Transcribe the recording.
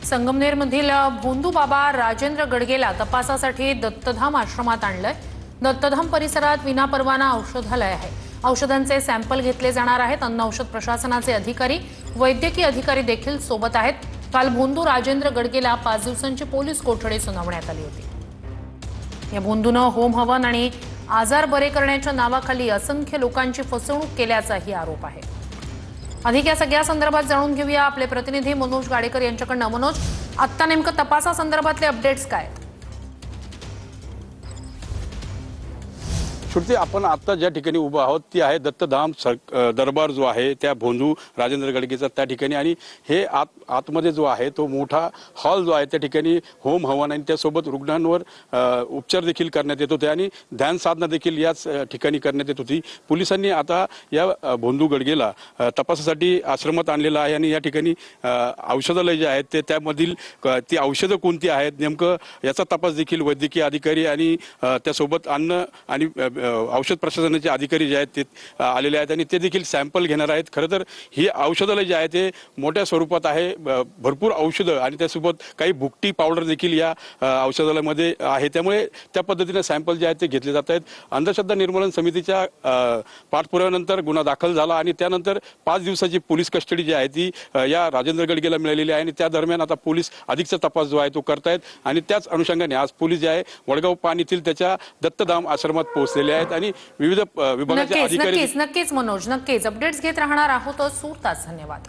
संगमनेरमधील भोंदू बाबा राजेंद्र गडगेला तपासासाठी दत्तधाम आश्रमात आणलंय। दत्तधाम परिसरात विनापरवाना औषधालय आहे। औषधांचे सॅम्पल घेतले जाणार आहेत। अन्न औषध प्रशासनाचे अधिकारी, वैद्यकीय अधिकारी देखील सोबत आहेत। काल भोंदू राजेंद्र गडगेला 5 दिवसांची पोलीस कोठडी सुनावण्यात आली होती। या भोंदूनं होम हवन आणि आजार बरे करण्याच्या नावाखाली असंख्य लोकांची फसवणूक केल्याचाही आरोप आहे। अधिक या सगळ्या संदर्भात जाणून घेऊया आपले प्रतिनिधी मनोज गाडेकर यांच्याकडून। मनोज, आता नेमकं तपासासंदर्भातले अपडेट्स काय? श्रुती, आपण आता ज्या ठिकाणी उभा आहोत ती आहे दत्तधाम दरबार जो आहे त्या भोंदू राजेंद्र गडगेचा त्या ठिकाणी। आणि हे आतमध्ये जो आहे तो मोठा हॉल जो आहे त्या ठिकाणी होम हवन आणि त्यासोबत रुग्णांवर उपचार देखील करण्यात येत होते आणि ध्यान साधना देखील याच ठिकाणी करण्यात येत होती। पोलिसांनी आता या भोंदू गडगेला तपासासाठी आश्रमात आणलेला आहे आणि या ठिकाणी औषधालय जे आहेत ते त्यामधील ती औषधं कोणती आहेत नेमकं याचा तपास देखील वैद्यकीय अधिकारी आणि त्यासोबत अन्न आणि औषध प्रशासनाचे अधिकारी जे आहेत ते आलेले आहेत आणि ते देखील सॅम्पल घेणार आहेत। खरं तर ही औषधालय जे आहे ते मोठ्या स्वरूपात आहे, भरपूर औषधं आणि त्यासोबत काही भुकटी पावडर देखील या औषधालयामध्ये आहे। त्यामुळे त्या पद्धतीने सॅम्पल जे आहेत ते घेतले जात आहेत। अंधश्रद्धा निर्मूलन समितीच्या पाठपुराव्यानंतर गुन्हा दाखल झाला आणि त्यानंतर 5 दिवसाची पोलीस कस्टडी जी आहे ती या राजेंद्र गडगेला मिळालेली आहे आणि त्या दरम्यान आता पोलीस अधिकचा तपास जो आहे तो करतायत आणि त्याच अनुषंगाने आज पोलीस जे आहे वडगाव पान येथील त्याच्या दत्तधाम आश्रमात पोहोचलेले आहेत आणि विविध विभागाचे अधिकारी नक्कीच मनोज, नक्कीच अपडेट्स घेत राहणार आहोत। तूर्तास धन्यवाद।